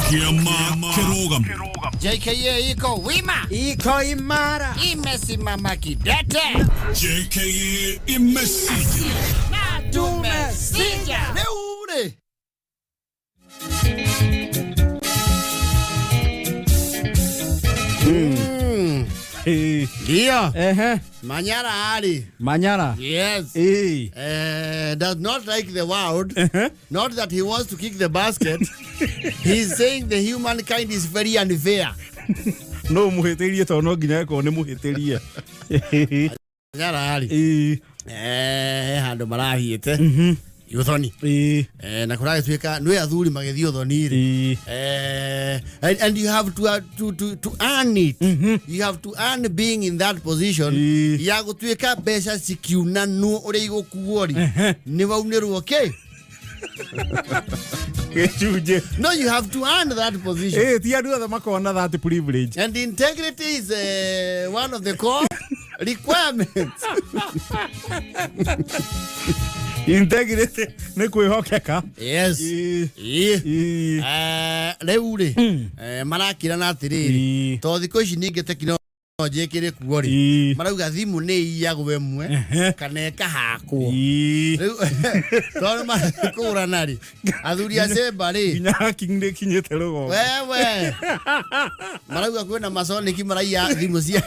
Kiama Kirogam. JKA iko wima, iko imara, imesimama kidete. JKA imesija Na tumesija. Leure. Ndio. Manyara Ali. Manyara. Yes. Does not like the world. Not that he wants to kick the basket. He's saying the humankind is very unfair. No muhitirie to no nginya ko ne muhitirie. Manyara Ali. Hando marahiete. Yuthoni. Na kurage tweka nwe athuri magethio uthoni and you have to earn it. You have to earn being in that position. Ya gutweka besha sikiuna no uri igukuori ni waunirwo okay. No, you have to earn that position. Ti andu othe makona that privilege. And integrity is one of the core requirements. Integrity ne kwihokeka. Yes. Leure marakira na atiriri to thiko ici ninge teknology ikire kuori marauga thimu ni iyagwe mwe kana kahakwo to makura nari athuri acemba ri nginya kinde kinyete rugo wewe marauga kwena masoniki maraiya thimu cia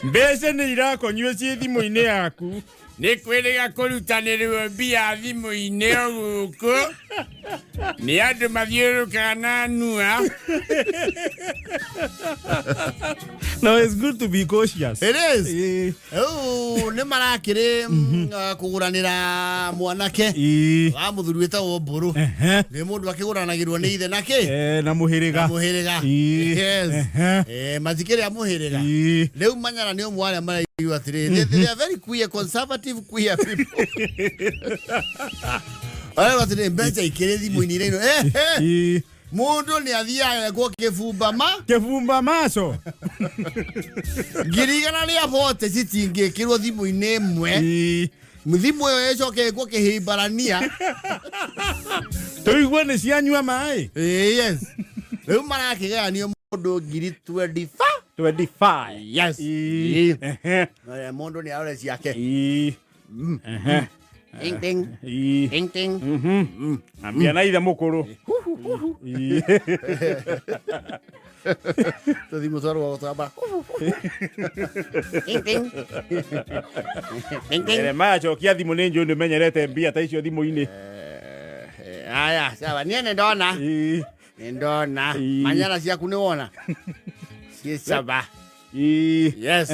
mbese ni irakonywe cie thimu-ini yaku Ni kwiriga kurutanirwo bia thimu-ini guku. Ni andu mathiurukaga na nua. No, it's good to be cautious. It is. Oh, ne marakire kuguranira mwanake. Wa muthuri wetagwo Mburu. Ni mundu akiguranagirwo ni ithe nake. Na muhiriga. Muhiriga. Yes. Mazikiri ya muhiriga. Leo Manyara ni omwale mara you are they are very queer, conservative queer people. All what they better ikirezi mwinire no mundu ni athia go kefumba maso girigana ni apote sitinge kirwo thimu-ini mwe muthimu yo ecoke go kihimbarania toigwe ni cianyua mai. Yes. Leo marakigaya ni mundu ngiri 25. Yes. Mondo ni aure siake. Ding ding. Ding ding. Ambia na ida mukuru. Todimos algo a trabajar. Ding ding. Ding ding. Ere macho kia thimu ni njo menyerete mbia ta icio thimu-ini. Aya, sawa. Niene ndona. Ndona. Manyara ciaku ni wona. Saba. Yes.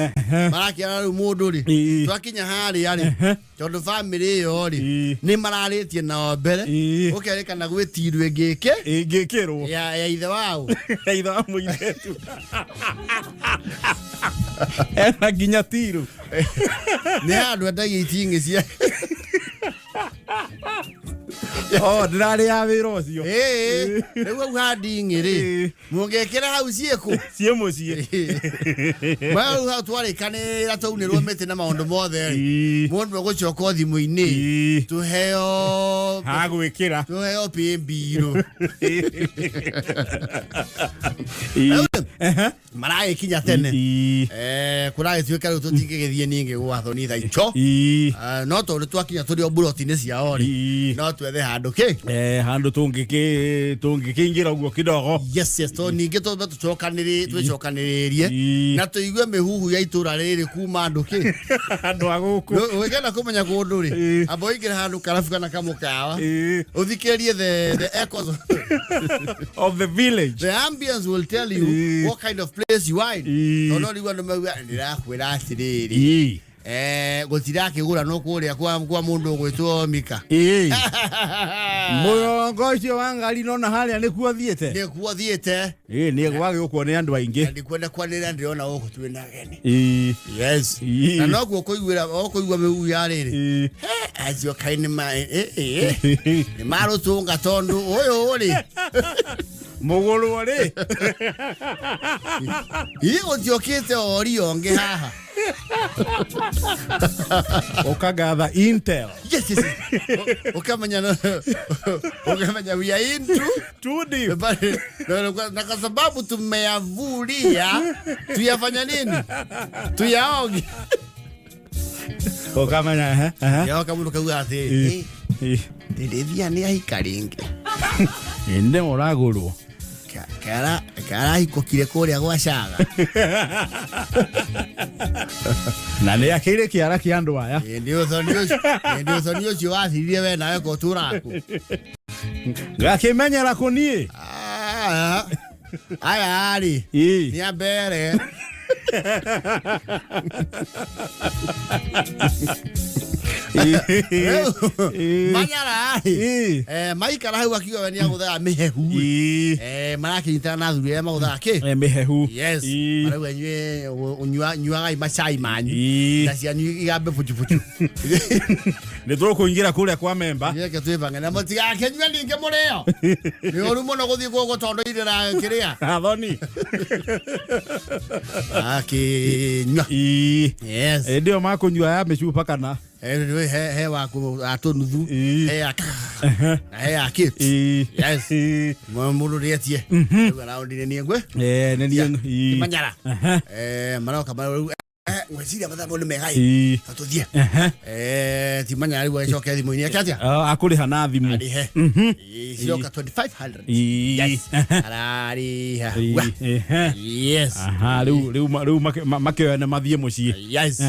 Marakia ru mundu ri. Twakinya hari ari. Tondu family yo ri. Ni mararitie na mbere. Ukerekana gwitirwe ngike. Ngikirwo. Ya ithe wao. Ithe wa muiretu. Ena nginya tiru. Ni andu endagia itingi cia. Oh, ndirari ya wira ucio. Riu au handi ngiri. Mungekera hau cieko. Cie mucie. Mau hau twarikanira taunirwo mete na maundu mothe. Mundu gucoka thimu-ini. Tuheo ha gwikira. Tuheo pimbiru. Marai kinya tene. Kurai tuika ru tutingegethie ninge gwathoni tha icho. No to twakinya turi oburoti-ini cia ori. No twethe handu ki handu tungikingira uguo kidogo. Yes to ninge to twicokaniririe na tuigue mihuhu ya itura riri kuma andu ki andu aguku wegena kumenya kundu ri abo ingira handu karafu kana kamukawa uthikerie the echoes of the village. The ambience will tell you what kind of place you are in. No riwa no mauga ndirakwira atiriri gutira kigura no kuria kwa mundu gwitwo Mika. Murongo ucio wa ngari no na haria ni kuothiete. Ni kuothiete. Ni gwage ukwo ni andu aingi. Ndi kwenda kwanira ndirona guku twina geni. Yes. Na no guo kuigua mihu ya riri. Acio kaini ma ni maro tunga tondu uyu uri. Muguru ori. Igo tiokete ori onge haha. Okagatha Intel. Yes. Ukamanya we are into Too deep. na kwa sababu tumeyavulia tuyafanya nini? Tuyaoge. Okamanya Yao kama ukaua ati. Ndithia ni ahikaringe. Inde moraguru. Kara ikokire kuria gwa caga. Na nĩ akĩire kĩara kĩa andũ aya. Ndio thoni ucio wathirie we nawe ko turaku. Ngakĩmenyera kũniĩ. Aya ari. Ni ambere. Manyara maikara hau akiwa ni agutha mihehu marakinyita na thuri magutha ki mihehu yes marau enywe unywaga macai manyu na cianyu igambe fuchu nĩ tũkũingĩra kũrĩa kwa memba yeke twĩbange na mũtigakenywe ninge mũrĩo nĩ ũru mũno gũthiĩ gũkũ tondũ irĩra kĩrĩa athoni akinywa yes ndio makũnyua ya mĩcupa kana he waku atonuthu he ya kit yes mũndũ rĩetie raũndi nĩ ngwe nĩ niĩ manyara maroka marau ngweciria mathambo nĩ megai tũthiĩ ti manyara rĩu acoke thimũ-inĩ yake atĩa akũrĩha na thimũ arihe cioka 2500 yes arariha yes rĩu makĩoya nĩ mathiĩ mũciĩ yes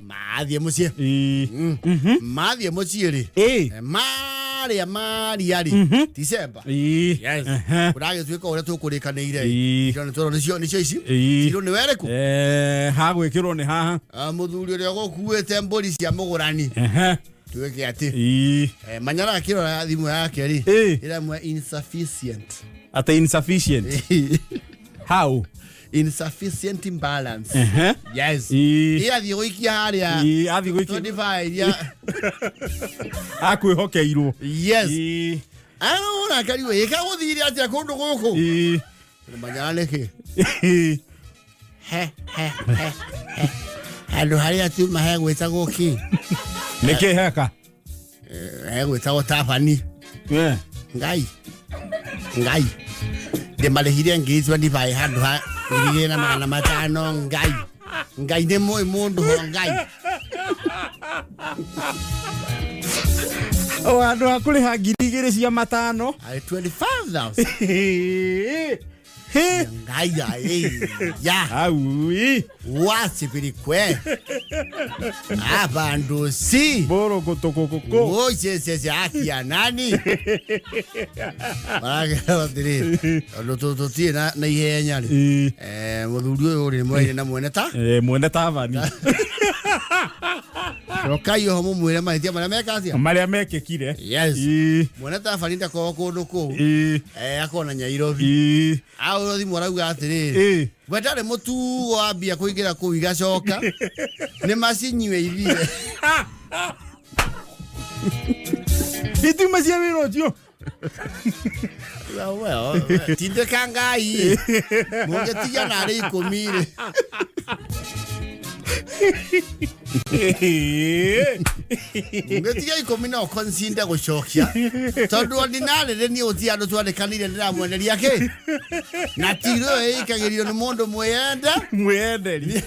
mathiĩ mũciĩ mathiĩ mũciĩ rĩ mariari December yes uragĩtuĩka ũrĩa tũkũrĩkanĩire nĩcio ici tiro nĩ wereku hagwĩkĩrwo nĩ haha mũthuri ũrĩa gũkuĩte mbũri cia mũgũrani tuweke ati manyara akĩrora thimũ yake rĩ ĩramwe insufficient ata insufficient how insufficient imbalance yes athiĩ gũikia harĩa athiĩ gũikia 25 iria akwĩhokeirwo yes ana kariwe ĩkagũthire atĩa kũndũ gũkũ manyara nĩkĩ handũ harĩa tuma hegwĩtagwo kĩ nĩkĩ heka hegwĩtagwo tabani ngai ndĩmarĩhire ngiri 25 handũ ha 2,500 ngai nĩ mũĩ mũndũ ho ngai andũ akũrĩha ngiri 2,000 cia matano 25,000 ngaya ya aui wasipirikwe abandu si boro kotokoko oye akia nani baragera tutie na ihenya ri muthuri uyu ri mwene na mwene ta vani rokai ho mumwire mahĩtia marĩa mekĩkire yes mwene ta vani ndako kũndũ kũu akona Nyairobi au thimu arauga atĩrĩrĩ we ndarĩ mũtugo wambia kũingĩra kũu igacoka nĩ macinyiwe ithire ituma cia wĩra ũcio tindĩka ngai mũngĩtiga narĩ 10 ngetiga 10 no consider gucokia tondu ordinary ni uti andu twandĩkanire ndiramweneria ki na tiro ikagirio ni mundu mwenderi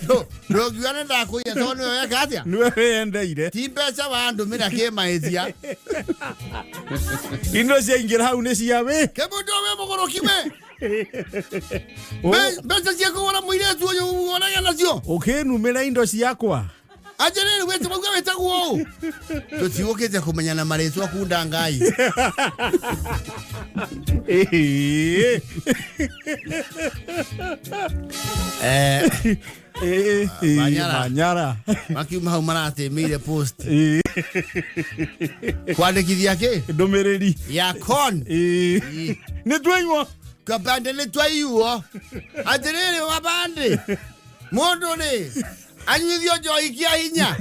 ndogiana ndakuya tondu we weka niwe wendeire ti mbeca wandu mira ki mahĩtia indo ciaingĩra hau nĩ cia wĩ kemundu we mũgũrũki we mbeca cia kũgũra mũirĩtu ũyũ wonaga nacio ũkĩnumĩra indo ciakwa ajerere wetu mauga wetagwo ũũ tũtigũkĩte kũmenyana marĩtwa kunda ngai Manyara makiuma hau maratĩmĩire post kwandĩkithia kĩ ndũmĩrĩri ya con nĩ twaiywo kabande nĩ twaiywo atĩrĩrĩ wabande mũndũ rĩ anyuithio njohi kia hinya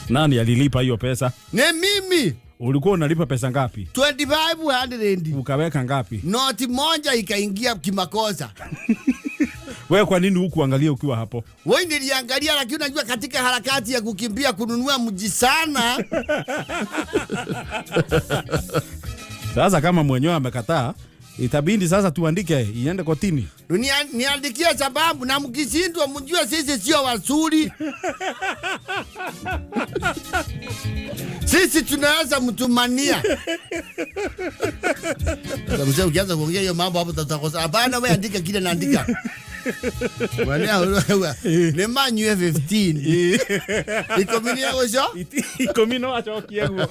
nani alilipa hiyo pesa ni mimi Ulikuwa unalipa pesa ngapi? 2500. Ukaweka ngapi? Noti moja ikaingia kimakosa. Wewe kwa nini hukuangalia ukiwa hapo? Wewe niliangalia, lakini unajua katika harakati ya kukimbia kununua mji sana. Sasa kama mwenyewe amekataa, itabidi sasa tuandike iende kotini. Niandikia sababu, na mkishindwa mjue sisi sio wazuri. Sisi tunaweza mtumania. Mzee ukianza kuongea hiyo mambo hapo tutakosa. Hapana, wewe andika kile naandika. Wewe ne manyu 15. Ikomini yako sio? Ikomino acho kiego.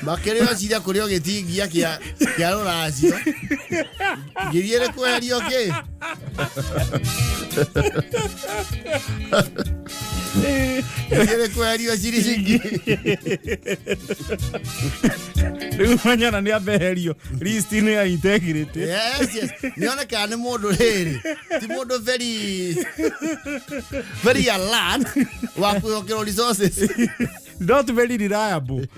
Makereo ciria kurio gitingia kia ruracio. Ngiriere kweherio ki? Ngiriere kweherio ciri cingi. Riu manyana ni abeherio list ino ya integrity. Yes. Nioneka ni mundu riri. Ti mundu very alert wa kuokero resources. Not very reliable.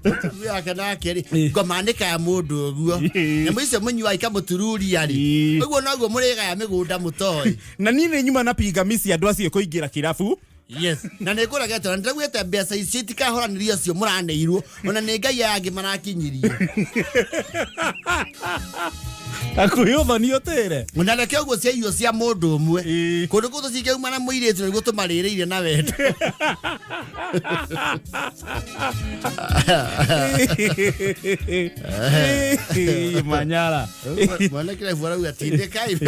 Tuya kana keri ngomandika ya mundu guo. Na mwice munyua ikamutururi ari. Uguo noguo muriga ya migunda mutoi. Na nini nyuma napiga misi andu acio kuingira kirabu? Yes. Na nekora geto ndagwete mbeca ici tikahoranirio cio muraneirwo. Ona ne ngai yangi marakinyirie. Akuyotho ni otere. Unaleke uguo cia irio cia mundu umwe. Kundu kutu cingeuma na muiritu niguo tumaririire na wendo. Manyara. Mwana kile vora ugatinde kai.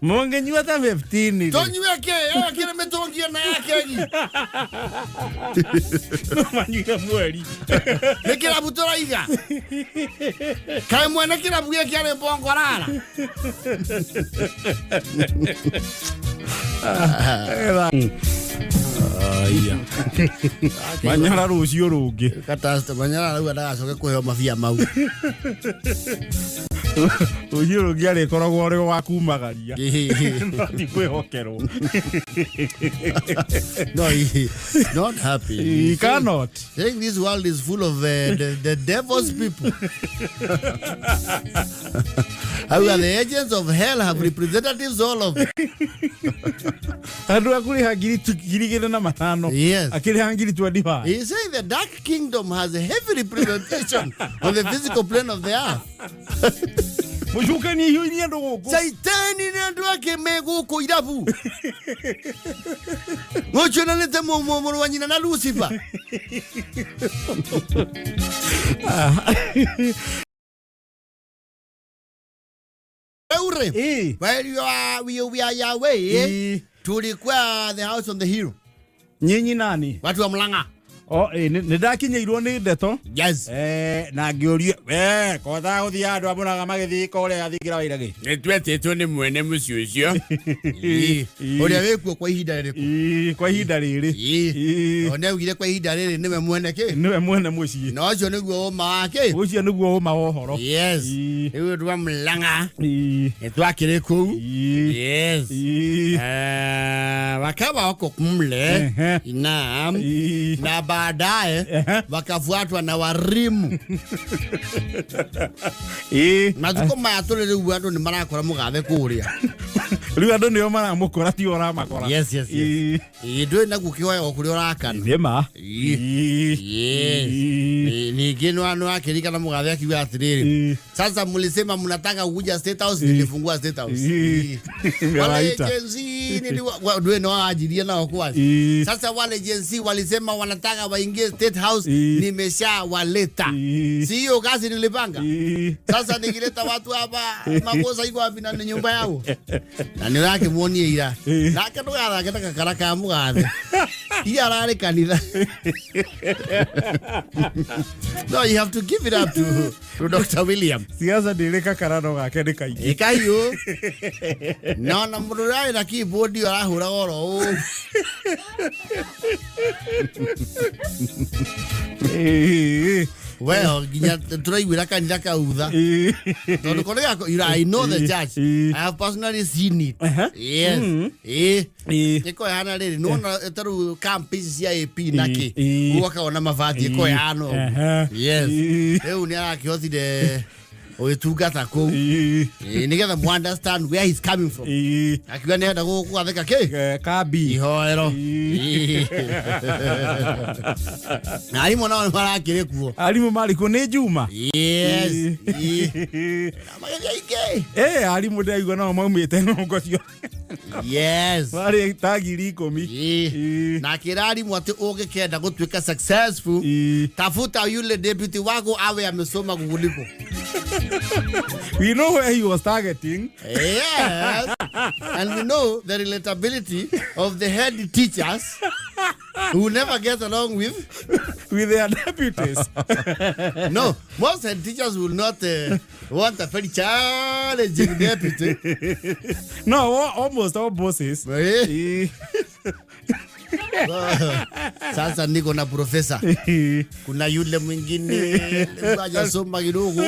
Monge nyua ta 15. Tonywe ke, kile metongia na yake gi. Manyira mweri. Nekira butora iga. Kai mwana kila buye kiale bongorara. Aya. Manyara rucio rungi. Katasta manyara rau ndagacoke kuheo mafia mau. Rucio rungi ari koragwo ri wa kumagaria. Ndi kwihokerwo. No, he's not happy. He cannot. Saying this world is full of the devil's people. How are the agents of hell have representatives all of them? Andu akuri hangiri tukirigire na matano. Yes. Akiri hangiri 25. He saying the dark kingdom has a heavy representation on the physical plane of the earth. Mushuka ni hiyo ni ndo guko. Saitani ni andu ake meguko irabu. Ngocho na lete momo wanyina na Lucifer. While we are Yahweh, tulikuwa the house on the hill. Nyinyi nani? Watu wa Mlanga. Nidakinyirwo ni ndeto. Yes. Na ngiorio kotha uthia andu amunaga magithika uria athingira wa iragi. Nitwetetwo ni mwene muciĩ ucio. Uria wikuo kwa ihinda ririku. Kwa ihinda riri. Ona ugire kwa ihinda riri niwe mwene ki? Niwe mwene muciĩ. No ucio niguo uma wake. Ucio niguo uma wa uhoro. Yes. Iwe ndwa Mlanga. Twakire kuu. Yes. Wakawa wako kumle. Naam. Na baadaye wakafuatwa na Warimu. Matuko mayatole riu andu ni marakora mugathe kuria. Riu andu nio maramukora ti ora makora. Yes. Ndwe na gukihoya okuri orakana. Ndema. Yes. Ni gino anu akirika na mugathe akiwa atiriri. Sasa mlisema mnataka kuja State House, nilifungua State House. Wale agency ndwe no ajiria nao kwa. Sasa wale agency walisema wanataka waingie State House, nimesha waleta. Si hiyo kazi nilipanga. Sasa nikileta watu hapa makosa iko wapi na nyumba yao? Na ni yake muonie ira. Na kando ya karaka mugathe. Iya rare kanitha. No, you have to give it up to Dr. William. Siasa ndirika karano gake ni kaingi. Ikayo. No, na mururai na keyboard arahura goro. Well, ginya turaiguira kanitha kautha. Tondu kone yako, I know the church. I have personally seen it. Yes. Iko yana riri. Nuona taru campus cia AP naki. Uwaka ona mavazi. Iko yano. Yes. Eu ni akihotire Oitugata ko. Nigetha mu understand where he's coming from. Akiwa ni enda gwatheka ke kabi ihoero. Alimu na marakire kuo. Alimu mali ko ne Juma. Yes. Alimu ndaigua no maumite ngo cio. Yes. Mari tagiri komi. Na kirari mwate ugikenda gutwika successful. Tafuta yule deputy wako awe amesoma kukuliko. We know where he was targeting. Yes. And we know the relatability of the head teachers who never get along with their deputies. No, most head teachers will not want a very challenging deputy. No, almost all bosses. Sasa niko na profesa. Kuna yule mwingine hajasoma kidogo.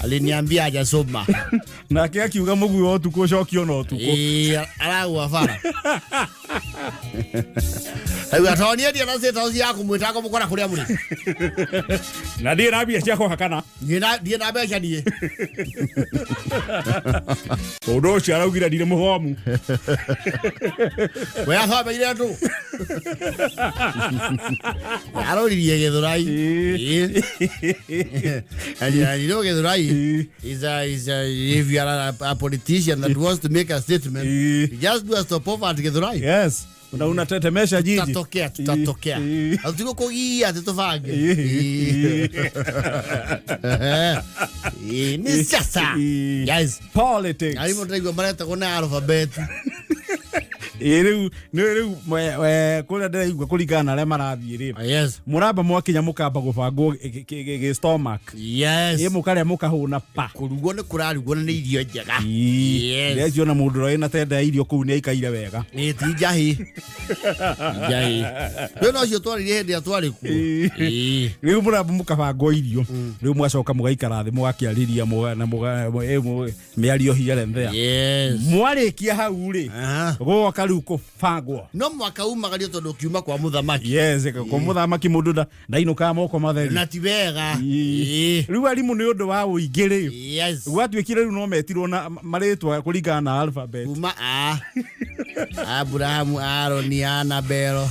Aliniambia hajasoma. Na kia kiuga mugu yo tuko shokio no tuko. Aragwa fara. Ayo atoni ndia na seta uzi yako mwitako mukora kuria muri. Na ndiye na bia ciako hakana. Ndiye na bia ciadie. Odo cia raugira ndire muhomu. We athoma ile ndu. Aroririe Githurai. And you know Githurai is if you are a politician that wants to make a statement, you just do a stopover at Githurai. Yes. Unatetemesha jiji. Tutatokea. Atiko kugia tutofange. Ni sasa. Yes. Politics. Alimo taigo barata kona alphabet. Riu kuna ndira igwa kuringana na marathie ri. Yes. Muramba mwakinya mukamba gubangwo ge stomach. Yes. Ye mukare mukahuna pa. Kurugwo ni kurarugwo ni irio njega. Yes. Leziona mundu roi na tenda irio kuu ni aikaire wega. Ni tijahi. Tijahi. Yo no cio twari hindi atwari ku. Riu muramba mukabangwo irio. Riu mwacoka mugaikara thi mugakiariria na miario hiere nthea. Yes. Mwarikia hau ri. Goka riu kubangwo. No mwaka umagario tondu kiuma kwa muthamaki. Yes, kwa muthamaki mundu ndainuka moko matheri. Na ti wega. Riu arimu ni undu wa uingiri. Yes. Gwatuikire riu no metirwo na maritwa kuringana na alphabet. Kuma Abraham, Aaron, Annabelle,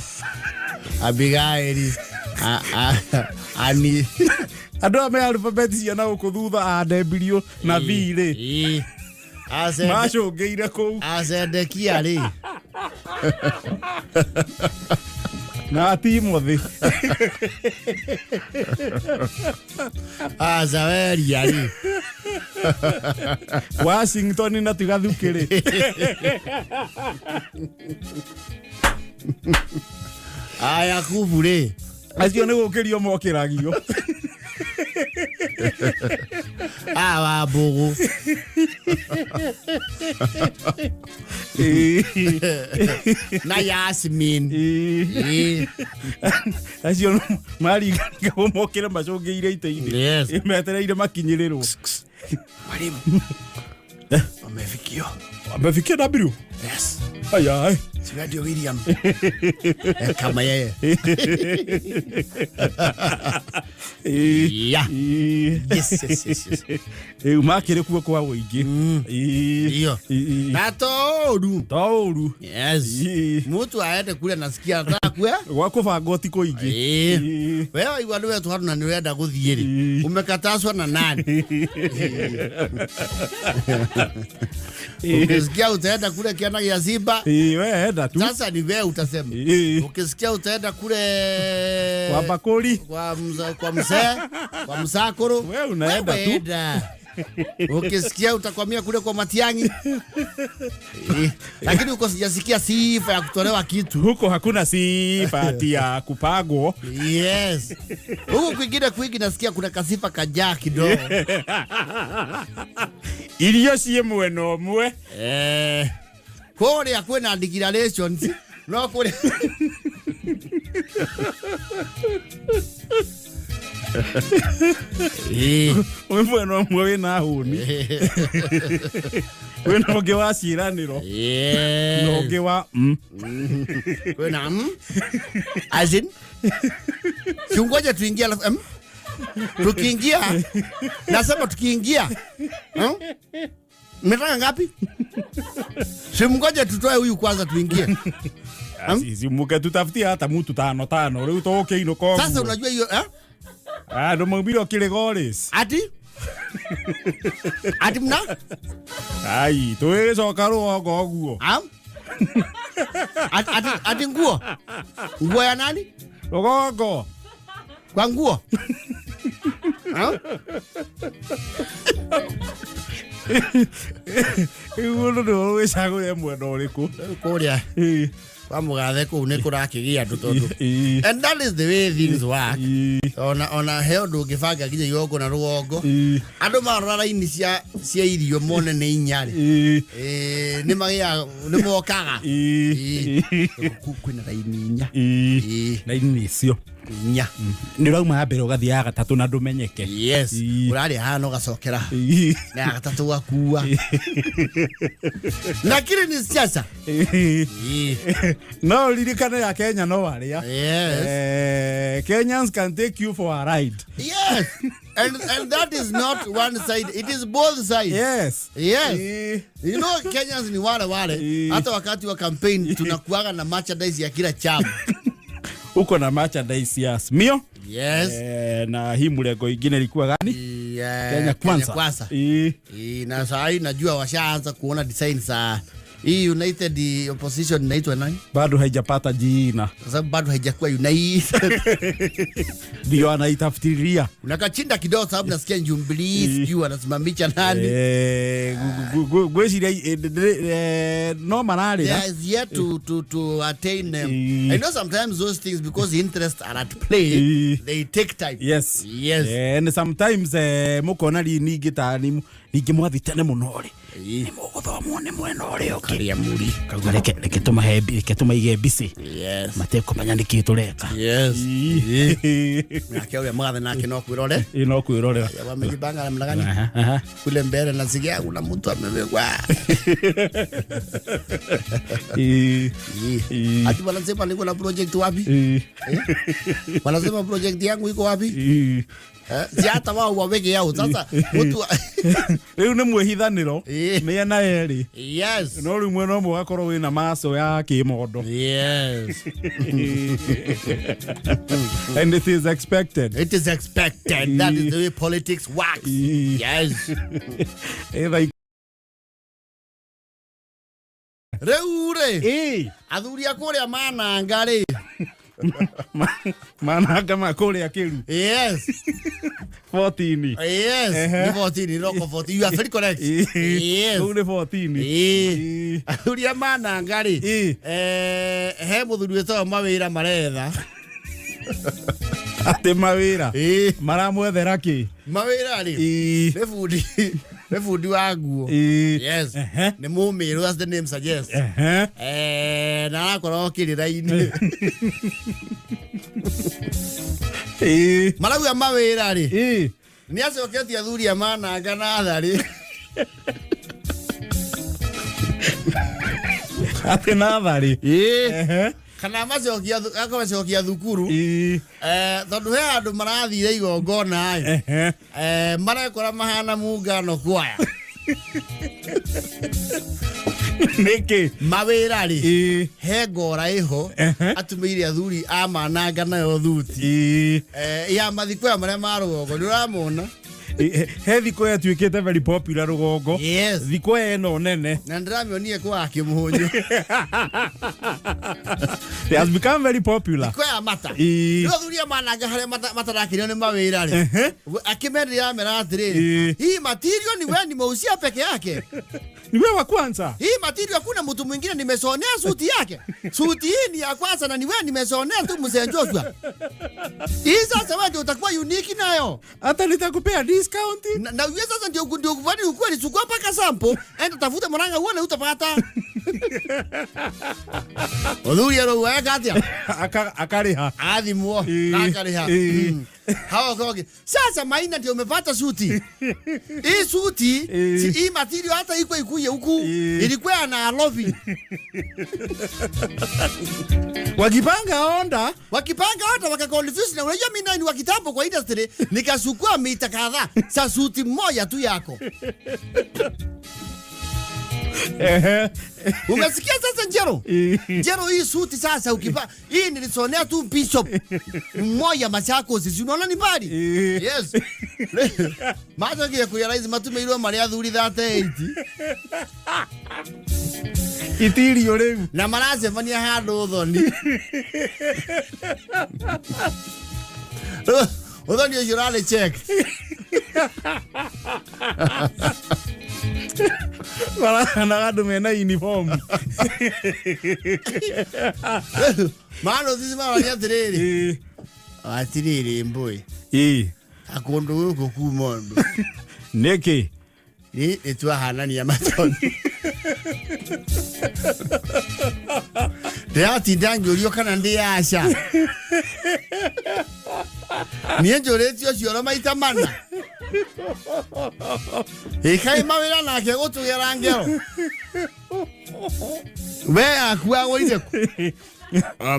Abigail, Ani. Andu ame alphabet cia na ukuthutha Adebirio na Vire. Macungeire kou. Acendekia ri. Na Timothy. Zaweria ri. Washington na tigathukire. Aya kubure. Acio ni gukirio mokiragio. Awa bugu. Na Yasmin. Acio mari ga mokira macungeire ite-ini. Yes. Imetereire makinyirirwo. Mwalimu. Wamefikio. Wamefikia W. Yes. Aya. Siradio William. Kama yeye. Yeah. Yes. Umakire kuo kwa uingi. Iyo. Na toru. Yes. Mutu aende kule nasikia nataka kuya. Gwakubanga ti kuingi. Wewe igwa niwe tuhanu na niwenda guthiiri. Umekataswa na nani? Ukisikia utaenda kule kiana ya Simba. Wewe enda tu. Sasa ni wewe utasema. Ukisikia utaenda kule kwa bakuli, kwa mzee, kwa msakuru. Wewe unaenda tu. Ukisikia utakwamia kule kwa Matiangi. Lakini uko sijasikia sifa ya kutolewa kitu. Huko hakuna sifa ya kupagwo. Yes. Huko kwingine nasikia kuna kasifa kajaa kidogo. Irio cie mweno mwe. Kore akwena declarations. No kore. Mwena mwe na huni. Wena oge wa ciraniro. No oge wa Wena azin. Kiungoja tuingia tukiingia. Nasema tukiingia. Mmetaka ngapi? Simngoja tutoe huyu kwanza tuingie. Sisi muke tutafutia hata mtu tano. Leo toke ino kwa. Sasa unajua hiyo ndo mbilo kile goles. Ati mna? Ai, tuwe soka ruogo oguo. Ati nguo? Nguo ya nani? Ruogo. Kwa nguo? Iwulo ndo wesagure mwendo uriku. Kuria. Pamugathe ku ne kurakigia tutondu. And that is the way things work. Ona heo ndungibanga nginya yoko na rugongo. Andu marora raini cia irio mone ne inyari. Ni magia ni mokaga. Kwina raini inya. Raini icio. Nya. Ni rauma mbere ugathia gatatu na ndumenyeke. Yes. Urari hano gacokera. Na gatatu gakua. Na kile ni siasa. No, lirikana ya Kenya no waria. Yes. Kenyans can take you for a ride. Yes. And that is not one side. It is both sides. Yes. Yes. You know Kenyans ni wale. Hata wakati wa campaign tunakuaga na merchandise ya kila chama. Uko na merchandise ya Smio. Yes. Na hii mlengo ingine ilikuwa gani? Kenya Kwanza. Na sasa najua washaanza kuona design za hii United Opposition inaitwa nani? Bado haijapata jina. Sababu bado haijakuwa United. Ndio anaitafutiria. Unakachinda kidogo sababu nasikia Jubilee sijui anasimamisha nani. No manali. Yes, yet to attain them. I know sometimes those things because interest are at play, they take time. Yes. Yes. And sometimes mukona ni gitani nikimwathitane munori. Ni mugutho muone mwena uri Karia muri. Reke tuma ige bisi. Yes. Mateko manyandiki tureka. Yes. Nake ule mwana nake no kwirore. No kwirore. Wamejipanga namna gani? Kule mbele nasikia kuna mtu amewekwa. Ati wanasema niko na project wapi? Wanasema project yangu iko wapi? Si hata wao waweke yao sasa mtu leo ni mwehithaniro me na eri. Yes. No rimwe no mwakorwo wina maso ya kimondo. Yes. And it is expected. It is expected. That is the way politics works. Yes. Reure. Athuri akuria mananga ri. Mananga makuria kiru. Yes. 14. Yes. Ni 14, roko 14. You are very correct. Yes. Ule 14. Athuri mananga ri. He muthuri wetwa mawira maretha. Ate mawira. Maramwethera ki? Mawira ri. Refundi wa nguo. Yes. Ni mumiru, as the name suggests. Na akoro kiriraini. Malawi amawira ri. Ni acoketi athuri amananga na athari. Ate na athari. Kana macokia thukuru tondu he andu marathire igongona marekora mahana mungano kwaya niki mawira ri he ngora iho atumire athuri amananga nayo thuti ya mathiko ya maria marugongo ndiramona he thiko ya tuikite very popular rugongo. Yes. Thiko eno nene na ndiramionie kwa akimuhunyu. It has become very popular. Thiko ya mata ndio athuri amananga haria matarakirio ni mawira ri akimendria ya mera atiriri hii material ni wewe nimeusia peke yake. Ni wewe wa kwanza. Hii material kuna mtu mwingine nimesonea suti yake. Suti hii ni ya kwanza na ni wewe nimesonea tu mzee Joshua. Hii sasa wewe utakuwa unique nayo. Hata nitakupea discount. Na wewe sasa ndio kufanya ukweli chukua paka sample, enda tafuta mwananga uone utapata. Odhuria ro weka atia. akariha athimwo na akariha hawa koge sasa Maina ndio umepata suti hii suti hii material hata iko ikuye huku ilikuwa na alovi wakipanga onda wakaconfuse na unajua mimi ni wa kitambo kwa industry nikasukua mita kadhaa sa suti moja tu yako. Umesikia sasa Njero hii suti sasa ukipa hii nilisonea tu bishop mmoja Machako sisi unaona ni bali yes maana kia kurealize matume ile mali athuri 38 itirio riu na marase mania handu thoni uthoni ushurale check na gadu mena uniform mano sisi mara ya tiriri atiriri mboi akondo uko kumondo neki ni etwa hanani ya matoni Deati dangi ulio kana ndiasha nienjo letio cioro maita mana ikai mawira na ke gutugera ngero we akua goire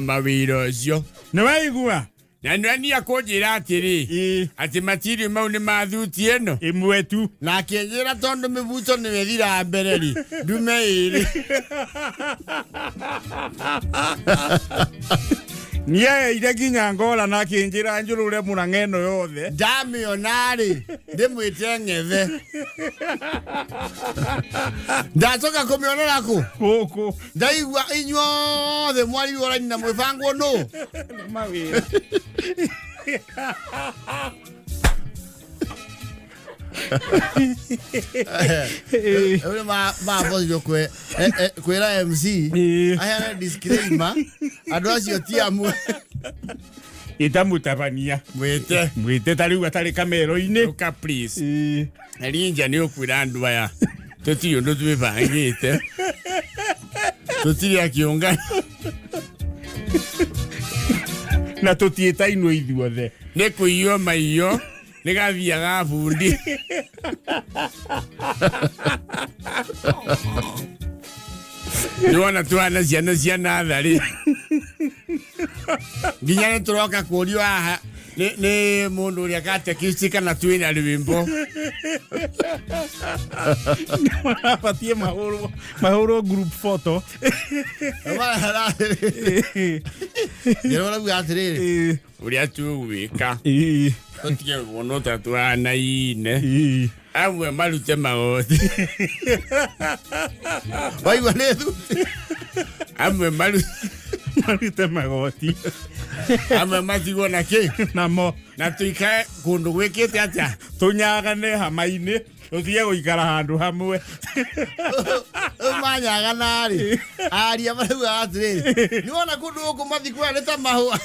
mawira cio nä waigua na nani akonjira atiri ati material mau ni mathuti eno imwe tu na kenjira tondu mibuto ni wethira mbereri ndume iri niye ire ginya ngola na kinjira njurure murang'eno yothe damionari ndimwite ng'ethe ndacoka kumionera ku guku ndaigua inyuothe mwari orani na mwibango no mawira Ule bozi kwe kwera MC aya disclaimer ando acio tiamu itamutabania mwite tariu atari kamero-ini uka please arinja ni ukwira andu aya tutio ndo twibangite tutiri akiungana na tutietainwo ithuothe ni kuiyo maiyo ni gathiaga bundi niwona twana ciana nathari nginya ni turoka kurio haha ni mundu uria gatekistika na twina rwimbo apatie mahoro group photo Yerora buatiriri uria tugwika tutige wono twana ine amwe marute magoti waigua nethu amwe marute magoti amwe matigwo na ki namo na tuikae kundu gwikite atia tunyagane hama-ini tuthie guikara handu hamwe manyaga nari aria marauga atiriri niwona kundu guku mathikwa ni ta mahua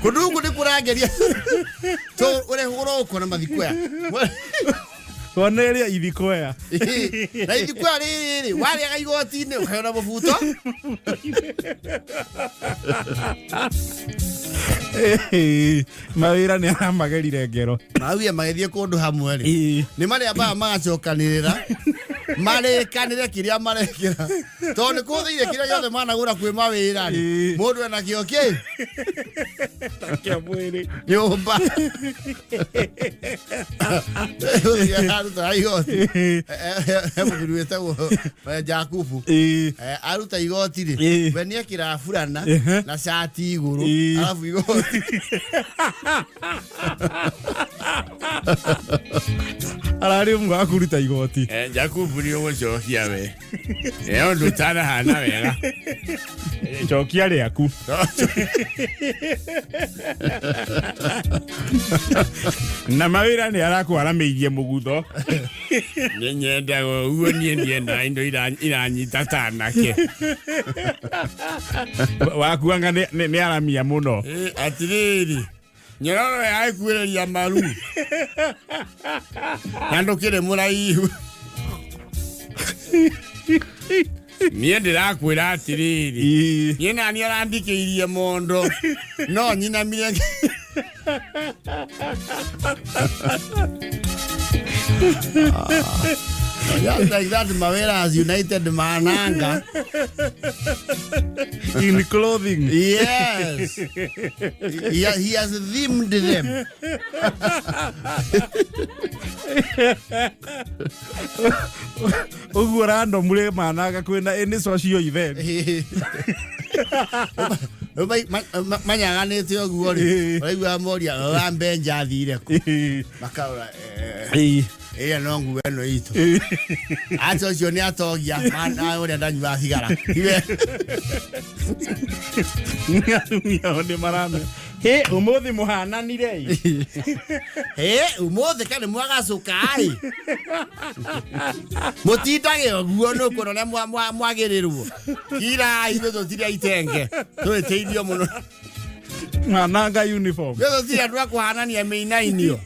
kundu guku ni kurangeria to ure huro uko na mathikwa koneria ithikoya na ithikwa riri wari agaigoti-ini ukayona mubuto mawira ni aramagerire ngero mawia magethie kundu hamwe ri ni maria ba magacokanirira marekanire kiria marekira to ni kuthire kiria yothe managura kwi mawira ri mundu ena kio ki takia mwiri nyumba aruta igoti mugiruite wo Jakubu aruta igoti ri we niekira burana na shati iguru alafu igoti arari mwa kuruta igoti Jakubu ni ugucokia we ndu tana hana wega cokia riaku na mawira ni arakwaramiirie mugutho ni nyendaga uguo nie ndienda indo iranyita tanake wakuanga ni aramia muno atiriri nyororo yaikuireria maru na ndukire muraihu niä ndä rakwä atä rä rä niä nani arandikä irie mondo no nyina mire just like that mawera as United mananga in clothing. yes he has themed them Uguo rando mure mananga kwina any social event. manyaganĩte ũguo rĩ ũraigua moria wambe nja thire ku makaura ĩrĩa no nguo ĩno itũ aca ũcio nĩ atogia ũrĩa ndanyua thigara nĩ marame ũmũthĩ mũhananire ũmũthĩ ka nĩ mwagacuka-ĩ mũtindage ũguo nĩ ũkuona ũrĩa mwagĩrĩrwo kira ithuĩ tũtirĩ aitenge twĩtĩithio mũno mananga uniform tũtirĩ andũ a kũhanania mĩinainio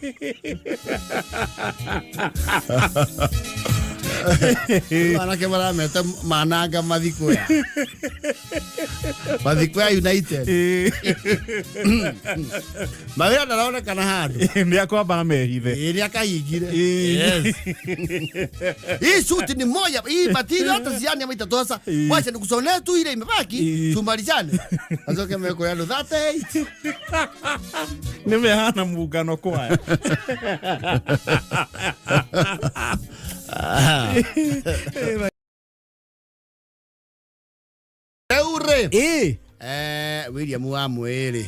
anake marameta mananga mathikũya United mawĩra ndaronekana handũ nĩ akwamba mehithe nĩ akahingire hii shuti ni moja hii material hata ziani ama itatosa wacha nikusonee tu ile imebaki tumalizane azoke meko yalo 38 nimehana muungano kwaya Eure William wa mwere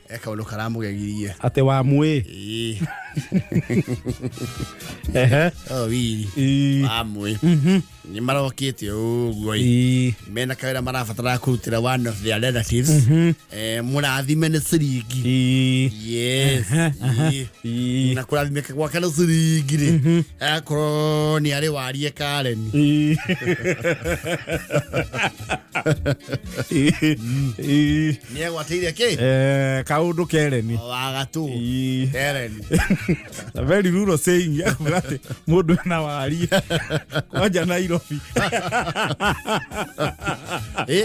eka undu karamugegirie ate wa mwe wili wa mwe ni marokete uguo mena kawira marabatara kurutira one of their relatives murathime ni ciringi yes na kurathimeka gwa kana ciringi ri akorwo ni ari warie Karen ni agwateire ki kaundu Karen wagatu Karen a very rural saying ati mundu na warie kwaja Nairobi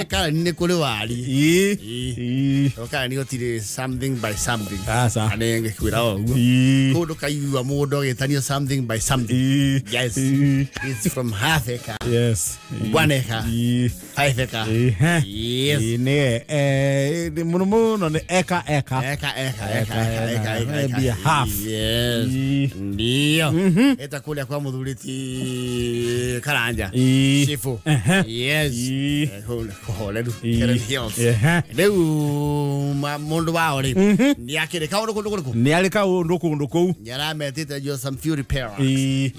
Karen ni kuri wari Karen ni gotire something by something anenge kwira oguo kundu kaigua mundu gitania something by something yes it's from half acre yes 1 acre 5 acre yes ni muno ni eka be half yes ndio eta kule kwa muthuriti Karanja shifu yes hole du Karen Hills leu mundu wao ri ni akire kaundu kundu ni ari kaundu kundu kou yara metete jo some few repair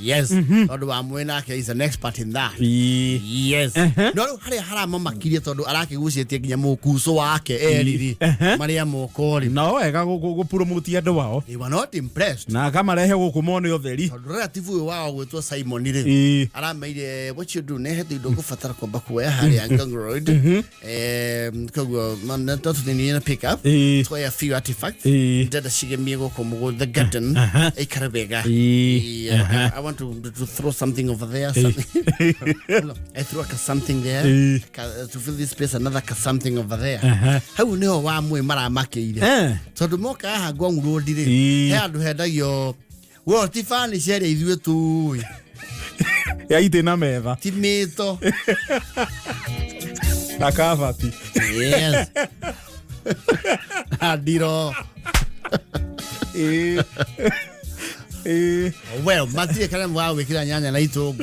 yes tondu wa mwena ke is an expert in that yes no hari mamakirie tondu arakigucitie nginya mukuso wake eriri maria mokori no wega gupromote andu wao they were not impressed na kamarehe gukumone otheri relative wao gwetwo Simon ri arameire what you do ne hetu indo gufatara kwamba kuya hari Ngong Road kogwo man toto ni na pick up so a few artifacts dada shigemie go the garden Karabega I want to throw something over there something I threw something there to fill this space another something over there how no wa mwe maramakeire tondu moka ha Ngong Road ri he andu hendagio wo tifani chere ithuĩ tu ya ite na metha timito akavati yes adiro well matie kana mwa wikira nyanya na itungu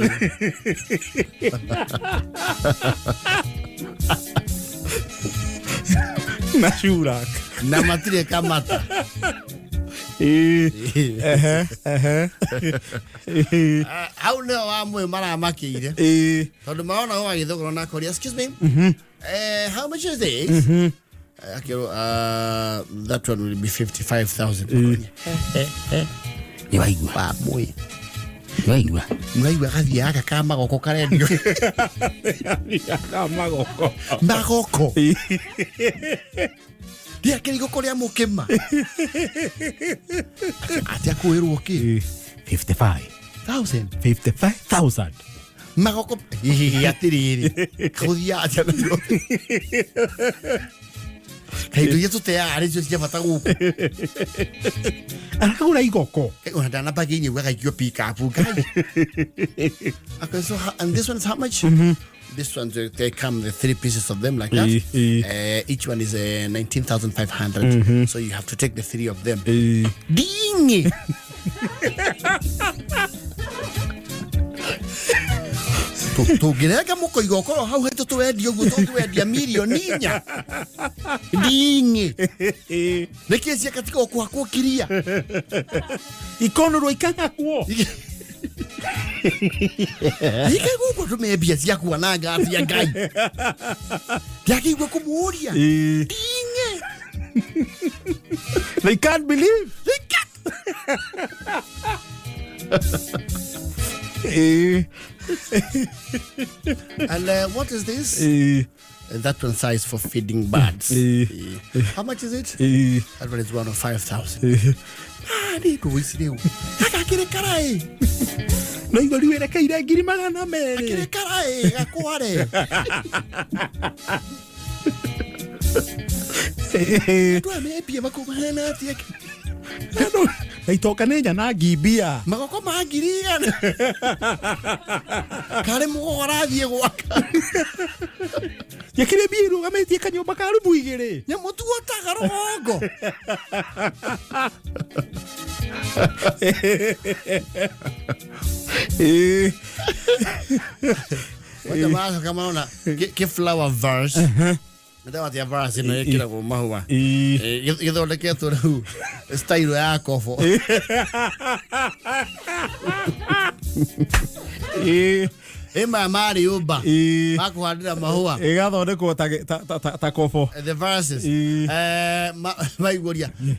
na shurak na matire kamata how no amwe maramakeire tondu maona ho agithogoro na koria excuse me how much is this that one will be 55,000 ni waigua ba boy Mwaigua gathi aka kama goko karendio magoko dia kirigo koria mukima atia kuirwo ki 55,000 magoko atiriri kuthia atia no Kaido yetu tayari sio sijapata huko. Anakula igoko. Unadana bagini weka hiyo pick up guys. Okay, so and this one's how much? This one they come the 3 pieces of them like that. Each one is 19,500. So you have to take the 3 of them. Ding. Tugereka muko igokoro hau hetu twendi uguo twendia milioni 4 dingi nekesia katika okwa kiria ikono ro ikanga kuo ikagukwo tumebia cia kuona ngati ya ngai yakigwe kumuria dingi they can't believe and what is this? That one size for feeding birds. How much is it? That one is 1 of 5,000. Ni kuwisireu. Akakire karai. No igori wera kaira ngiri magana mere. Akire karai gakware. Tu amepia bakumana atia. Ano, naitoka neja na gibia. Magoko magiriana. Kare mugora thie gwaka. Yakire biru ametie kanyomba karu buigere. Nyamutu otaga rogo. Wacha maana kama una ke flower verse. Ndio watia verse ino yekira kwa mahua. Githondeke tu rau. Style ya kofo. Mari uba. Makuhandira mahua. Igathondekwo ta kofo. The verses.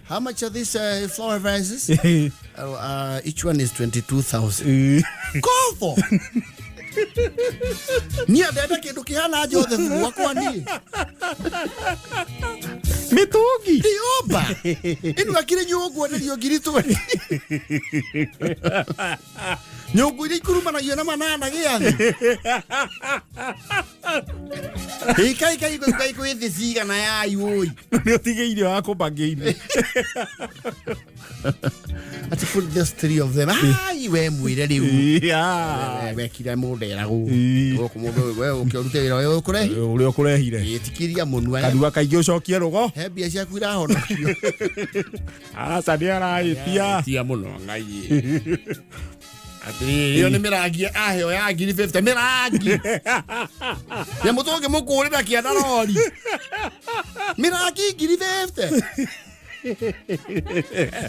How much are these flower verses? Each one is 22,000. Kofo. Ni adada kindu kihana jothe thua kwani. Mitugi. Dioba. Inu akire nyugo na dio girito. Nyugo iri kuruma na manana giathi. Kai ko ethisiga na yai oi. Ni otigeire wako bangeine. I to put just 3 of them. Ai we mwire riu. Yeah. We kira mudera gu. Oko mudo we ukirute wira we ukure. Uri okurehire. Yetikiria munwa. Kadua kaingĩ ucokie rugo. He bia cia kwira hono. Sani araitia. Tia muno ngai. Ati iyo ni mirangi aheo ya ngiri 50 mirangi. Ya mutonge mukurira kiana rori. Mirangi ngiri 50.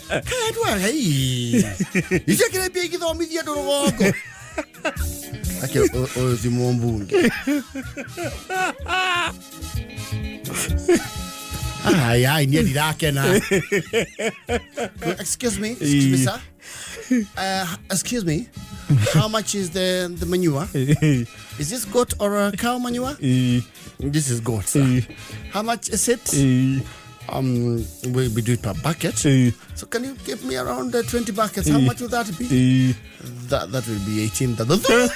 Kadua hei. Ice kire pia igithomithia ndurugongo. Ake o thimo mbunge. Ai ni ndirakena. Excuse me, sir. Excuse me. How much is the manure? Is this goat or a cow manure? This is goat, sir. How much is it? We do it per bucket. So can you give me around 20 buckets? How much would that be? That will be 18,000.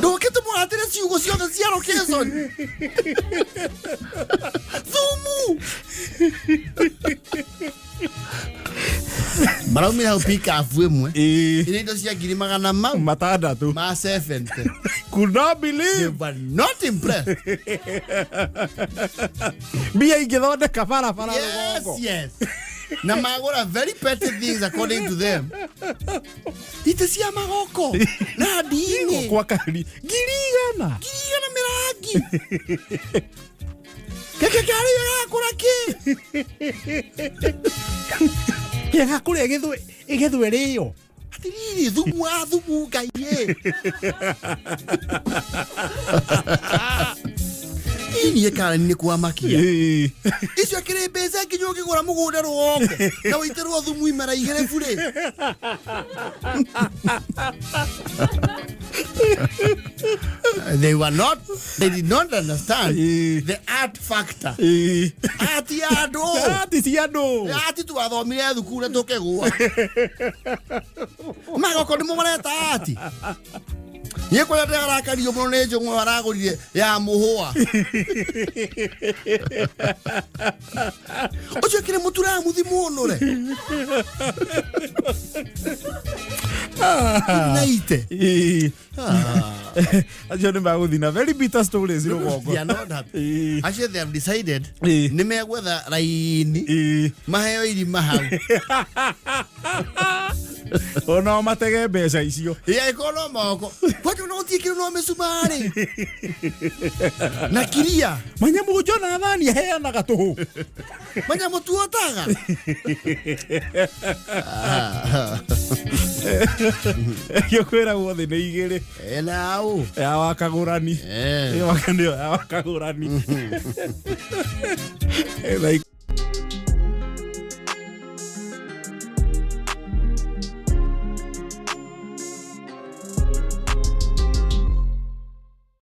Do que tu mo atire si ugo si ona si aro keson. Zumu. Marau mi hau pika afuemwe. Ini ndo cia ngiri magana mau. Matandatu. Ma 70. Could not believe. They were not impressed. Bia igithondeka barabara rugongo. Yes. Na magora very petty things according to them. Ite cia magoko. Na dingi. Kwa kali. Girigana mirangi. Keke kari yakura ki. Yakura igethwe rio. Atiriri thumu ngai. Ini ekara ni kwa makia. Icio akire mbeca nginyo ngigura mugunda rugongo. Na waitirwo thumu imara igere bure. They did not understand the art factor. Ati ado. Ati si ado. Ati tu athomire thukuru tukegua. Magoko ni mumareta ati. Ye kwa ndera arakario muno ne njongo aragurire ya muhua. Oje kire mutura muthimu onore. Naite. Ajo ni maguthina very bitter stories rugongo. They are not happy. Actually, they have decided ni megwetha raini maheo iri mahau. Ona matege mbeca icio. Ya ikono moko. Kwani unaotiekira no mesumari. Na kiria. Manyamu jona thani heanaga tuhu. Manyamu tuotaga. Yokwera wothe ni igiri. Nao. Ya wakagurani. Ya wakandio ya wakagurani. Like